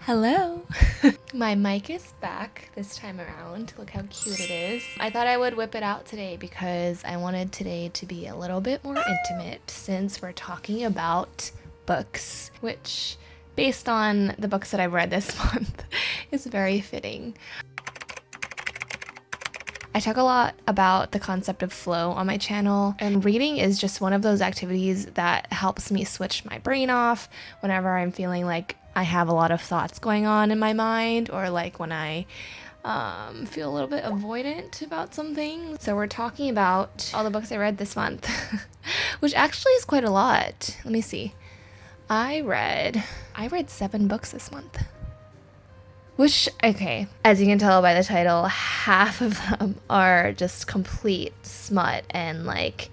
Hello! My mic is back this time around. Look how cute it is. I thought I would whip it out today because I wanted today to be a little bit more intimate since we're talking about books, which, based on the books that I've read this month, is very fitting. I talk a lot about the concept of flow on my channel, and reading is just one of those activities that helps me switch my brain off whenever I'm feeling like I have a lot of thoughts going on in my mind, or like when I feel a little bit avoidant about something. So we're talking about all the books I read this month, which actually is quite a lot. Let me see. I read 7 books this month. Which, okay, as you can tell by the title, half of them are just complete smut, and like,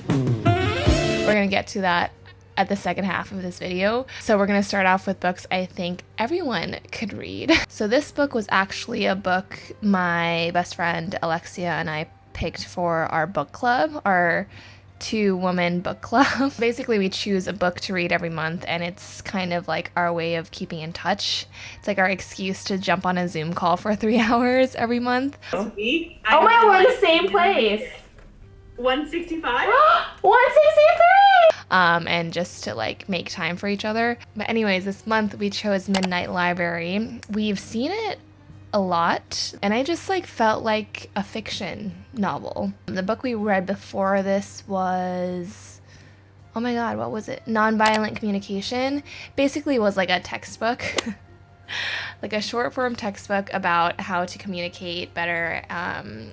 we're gonna get to that at the second half of this video. So we're gonna start off with books I think everyone could read. So this book was actually a book my best friend Alexia and I picked for our book club, our 2-woman book club. Basically, we choose a book to read every month, and it's kind of like our way of keeping in touch. It's like our excuse to jump on a Zoom call for 3 hours every month. Oh my, we're in the same place. 165? 163! And just to like make time for each other. But anyways, this month we chose Midnight Library. We've seen it a lot, and I just like felt like a fiction novel. The book we read before this was, oh my god, what was it? Nonviolent Communication. Basically, it was like a textbook. Like a short form textbook about how to communicate better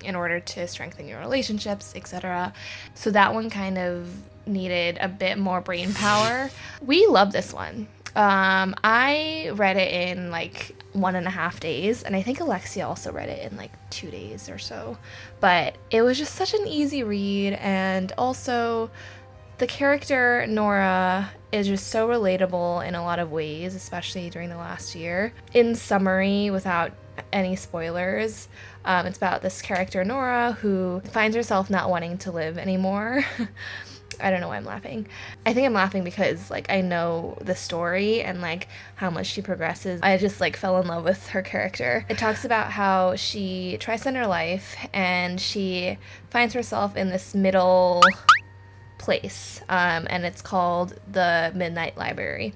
in order to strengthen your relationships, etc. So that one kind of needed a bit more brain power. We love this one. I read it in like 1.5 days, and I think Alexia also read it in like 2 days or so. But it was just such an easy read, and also the character Nora is just so relatable in a lot of ways, especially during the last year. In summary, without any spoilers, it's about this character Nora who finds herself not wanting to live anymore. I don't know why I'm laughing. I think I'm laughing because like I know the story and like how much she progresses. I just like fell in love with her character. It talks about how she tries to end her life and she finds herself in this middle place, and it's called the Midnight Library.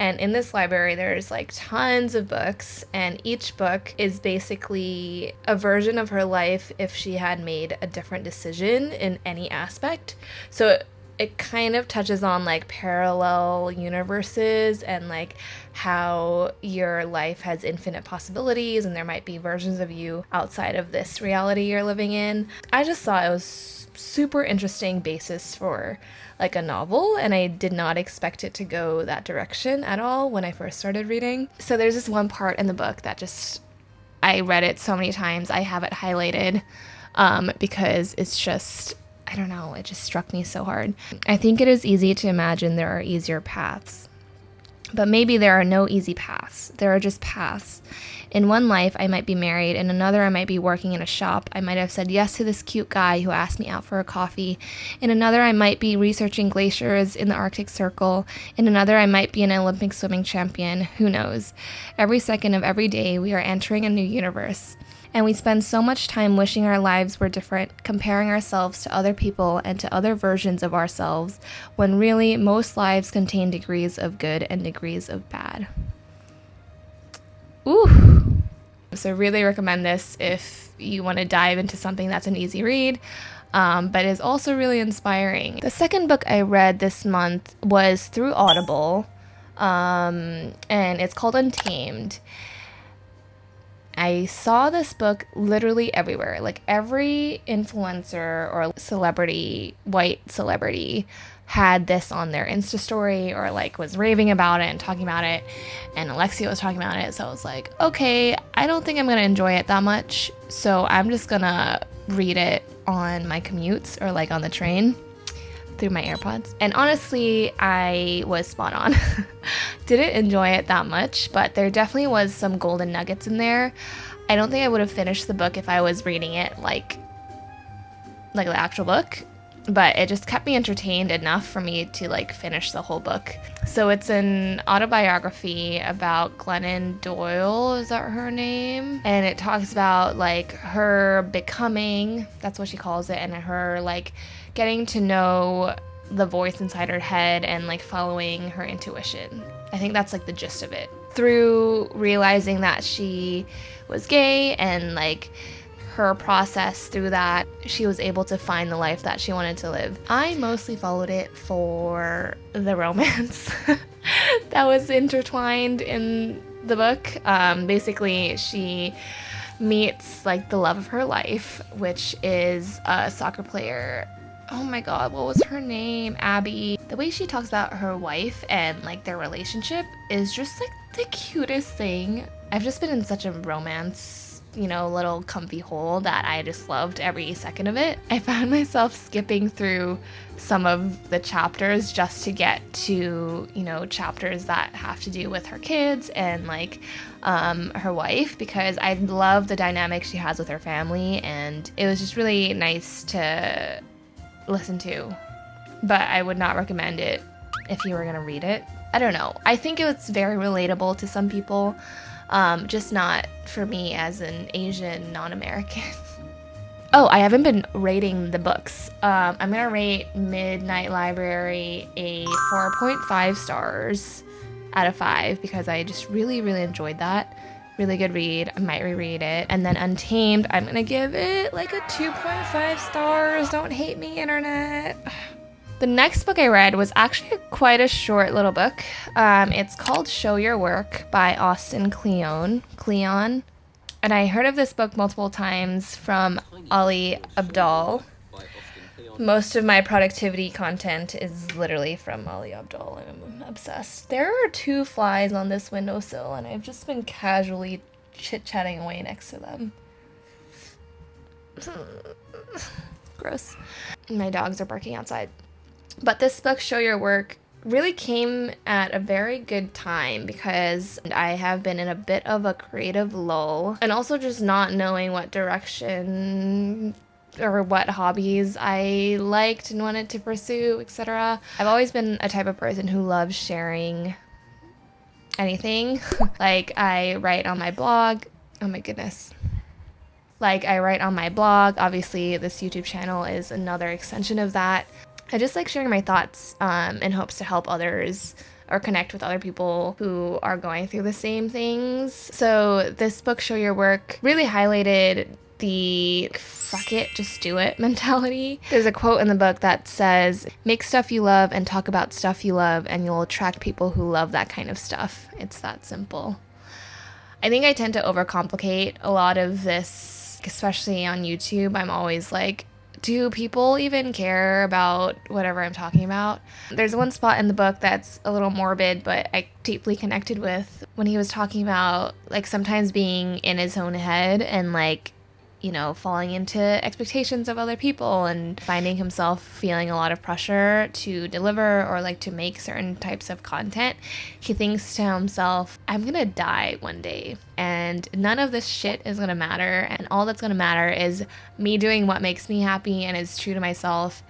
And in this library there's like tons of books, and each book is basically a version of her life if she had made a different decision in any aspect. So it kind of touches on like parallel universes and like how your life has infinite possibilities, and there might be versions of you outside of this reality you're living in. I just thought it was super interesting basis for like a novel, and I did not expect it to go that direction at all when I first started reading. So there's this one part in the book that just, I read it so many times. I have it highlighted because it's just, I don't know, it just struck me so hard. I think it is easy to imagine there are easier paths, but maybe there are no easy paths. There are just paths. In one life, I might be married. In another, I might be working in a shop. I might have said yes to this cute guy who asked me out for a coffee. In another, I might be researching glaciers in the Arctic Circle. In another, I might be an Olympic swimming champion. Who knows? Every second of every day, we are entering a new universe. And we spend so much time wishing our lives were different, comparing ourselves to other people and to other versions of ourselves, when really most lives contain degrees of good and degrees of bad. Ooh. So really recommend this if you want to dive into something that's an easy read, but is also really inspiring. The second book I read this month was through Audible, and it's called Untamed. I saw this book literally everywhere. Like every influencer or celebrity, white celebrity, had this on their Insta story or like was raving about it and talking about it, and Alexia was talking about it. So I was like, okay, I don't think I'm gonna enjoy it that much, so I'm just gonna read it on my commutes or like on the train through my AirPods. And honestly, I was spot on. Didn't enjoy it that much, but there definitely was some golden nuggets in there. I don't think I would have finished the book if I was reading it like the actual book. but it just kept me entertained enough for me to like finish the whole book. So it's an autobiography about Glennon Doyle, is that her name? And it talks about like her becoming, that's what she calls it, and her like getting to know the voice inside her head and like following her intuition. I think that's like the gist of it. Through realizing that she was gay and like her process through that, she was able to find the life that she wanted to live. I mostly followed it for the romance that was intertwined in the book. Basically, she meets like the love of her life, which is a soccer player. Oh my god, what was her name? Abby. The way she talks about her wife and like their relationship is just like the cutest thing. I've just been in such a romance, you know, little comfy hole that I just loved every second of it. I found myself skipping through some of the chapters just to get to, you know, chapters that have to do with her kids and like her wife, because I love the dynamic she has with her family, and it was just really nice to listen to. But I would not recommend it if you were gonna read it. I don't know. I think it was very relatable to some people, just not for me as an Asian non-American. Oh, I haven't been rating the books. I'm gonna rate Midnight Library a 4.5 stars out of 5 because I just really, really enjoyed that. Really good read. I might reread it. And then Untamed, I'm gonna give it like a 2.5 stars. Don't hate me, internet. The next book I read was actually quite a short little book. It's called Show Your Work by Austin Cleon. And I heard of this book multiple times from Ali Abdaal. Most of my productivity content is literally from Ali Abdaal, and I'm obsessed. There are 2 flies on this windowsill, and I've just been casually chit-chatting away next to them. Gross. My dogs are barking outside. But this book, Show Your Work, really came at a very good time because I have been in a bit of a creative lull, and also just not knowing what direction or what hobbies I liked and wanted to pursue, etc. I've always been a type of person who loves sharing anything. Like, I write on my blog. Oh my goodness. Like, I write on my blog. Obviously, this YouTube channel is another extension of that. I just like sharing my thoughts in hopes to help others or connect with other people who are going through the same things. So this book, Show Your Work, really highlighted the fuck it, just do it mentality. There's a quote in the book that says, make stuff you love and talk about stuff you love, and you'll attract people who love that kind of stuff. It's that simple. I think I tend to overcomplicate a lot of this, especially on YouTube. I'm always like, do people even care about whatever I'm talking about? There's one spot in the book that's a little morbid, but I deeply connected with, when he was talking about like sometimes being in his own head and like, you know, falling into expectations of other people and finding himself feeling a lot of pressure to deliver or like to make certain types of content. He thinks to himself, I'm gonna die one day and none of this shit is gonna matter, and all that's gonna matter is me doing what makes me happy and is true to myself.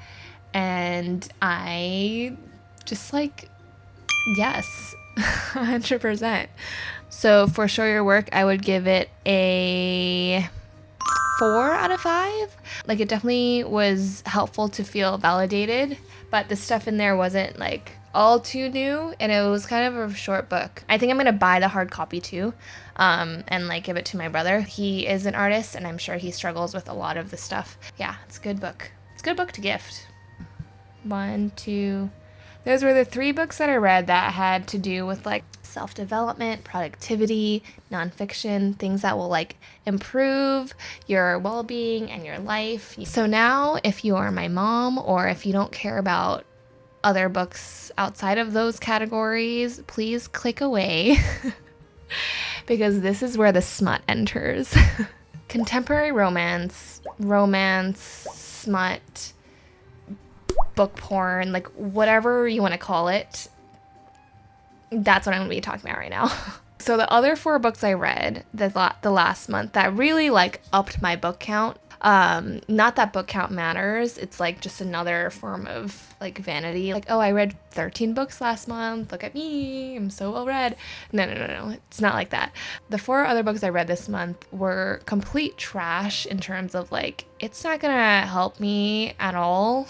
And I just like, yes, 100%. So for Show Your Work, I would give it a 4 out of 5. Like, it definitely was helpful to feel validated, but the stuff in there wasn't like all too new, and it was kind of a short book. I think I'm gonna buy the hard copy too, and like give it to my brother. He is an artist, and I'm sure he struggles with a lot of the stuff. Yeah, it's a good book. It's a good book to gift. 1, 2. Those were the 3 books that I read that had to do with like self-development, productivity, nonfiction, things that will like improve your well-being and your life. So now, if you are my mom, or if you don't care about other books outside of those categories, please click away because this is where the smut enters. Contemporary romance, smut, book porn, like whatever you want to call it. That's what I'm going to be talking about right now. So the other 4 books I read the last month that really like upped my book count Not that book count matters. It's like just another form of like vanity. Like, oh, I read 13 books last month. Look at me. I'm so well read. No. It's not like that. The 4 other books I read this month were complete trash in terms of like, it's not gonna help me at all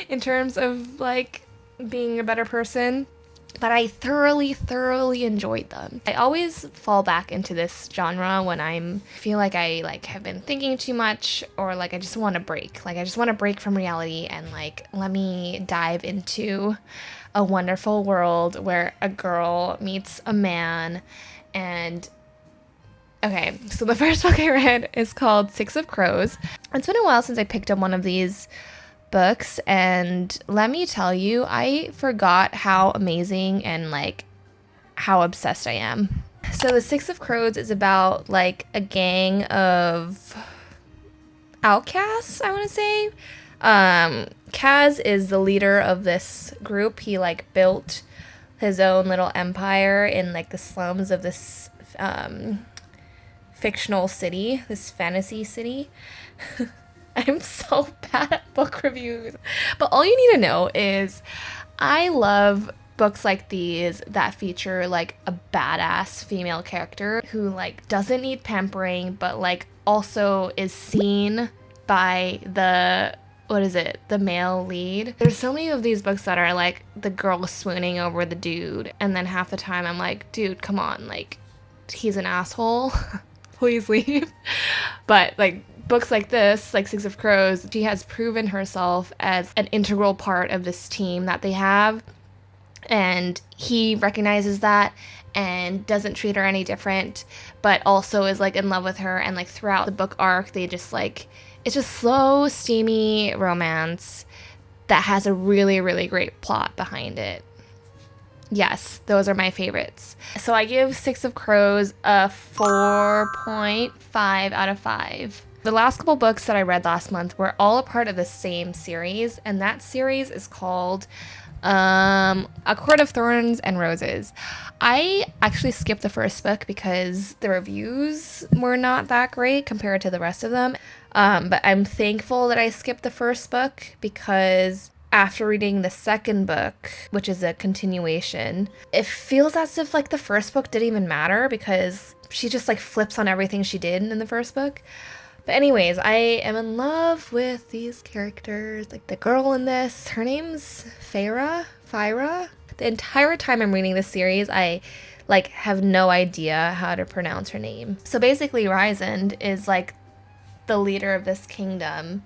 in terms of like being a better person. But I thoroughly enjoyed them. I always fall back into this genre when I feel like I like have been thinking too much, or like I just want to break. Like I just want to break from reality and like let me dive into a wonderful world where a girl meets a man. And okay, so the first book I read is called Six of Crows. It's been a while since I picked up one of these books, and let me tell you, I forgot how amazing and like how obsessed I am. So the Six of Crows is about like a gang of outcasts, I want to say. Kaz is the leader of this group. He like built his own little empire in like the slums of this fictional city, this fantasy city. I'm so bad at book reviews. But all you need to know is I love books like these that feature like a badass female character who like doesn't need pampering, but like also is seen by the male lead. There's so many of these books that are like the girl swooning over the dude, and then half the time I'm like, dude, come on, like he's an asshole. Please leave. But like books like this, like Six of Crows, she has proven herself as an integral part of this team that they have, and he recognizes that and doesn't treat her any different, but also is like in love with her. And like throughout the book arc, they just like, it's just slow, steamy romance that has a really great plot behind it. Yes, those are my favorites. So I give Six of Crows a 4.5 out of 5. The last couple books that I read last month were all a part of the same series, and that series is called A Court of Thorns and Roses. I actually skipped the first book because the reviews were not that great compared to the rest of them. But I'm thankful that I skipped the first book, because after reading the second book, which is a continuation, it feels as if like the first book didn't even matter, because she just like flips on everything she did in the first book. But anyways, I am in love with these characters. Like the girl in this, her name's Feyre. The entire time I'm reading this series, I like have no idea how to pronounce her name. So basically, Rysand is like the leader of this kingdom.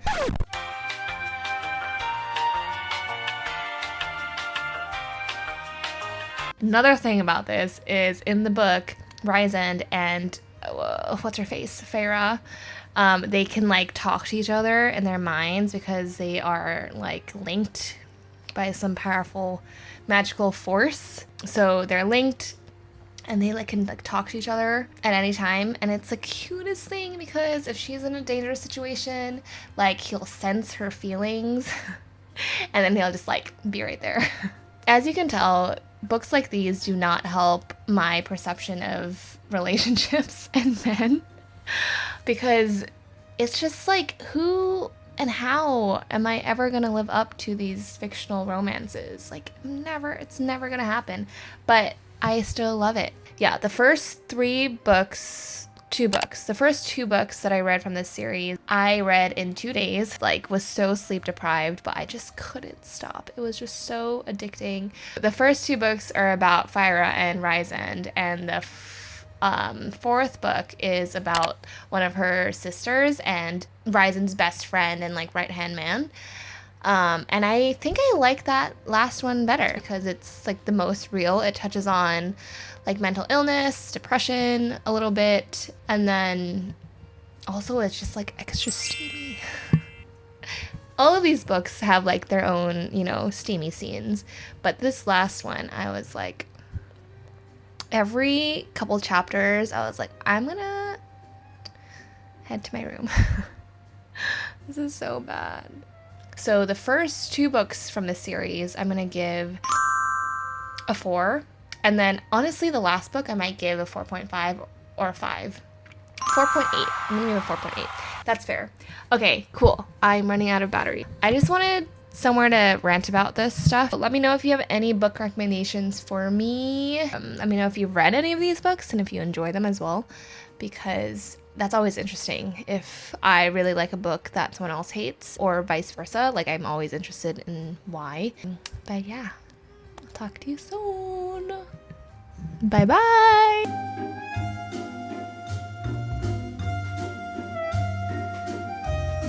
Another thing about this is in the book, Rysand and what's her face, Feyre, they can like talk to each other in their minds because they are like linked by some powerful magical force. So they're linked, and they like can like talk to each other at any time. And it's the cutest thing, because if she's in a dangerous situation, like he'll sense her feelings and then he'll just like be right there. As you can tell, books like these do not help my perception of relationships and men, because it's just like, who and how am I ever going to live up to these fictional romances? Like, it's never going to happen. But I still love it. Yeah, the first the first 2 books that I read from this series, I read in 2 days, like was so sleep deprived, but I just couldn't stop. It was just so addicting. The first 2 books are about Feyre and Rysand, and the 4th book is about one of her sisters and Rysand's best friend and like right-hand man. And I think I like that last one better because it's like the most real. It touches on like mental illness, depression a little bit, and then also it's just like extra steamy. All of these books have like their own, steamy scenes, but this last one, I was like, every couple chapters, I was like, I'm gonna head to my room. This is so bad. So the first 2 books from this series, I'm gonna give a 4. And then honestly, the last book I might give a 4.5 or a 5. 4.8. I'm gonna give a 4.8. That's fair. Okay, cool. I'm running out of battery. I just wanted somewhere to rant about this stuff. Let me know if you have any book recommendations for me. Let me know if you've read any of these books and if you enjoy them as well, because that's always interesting. If I really like a book that someone else hates or vice versa, like I'm always interested in why. But yeah, I'll talk to you soon. Bye bye.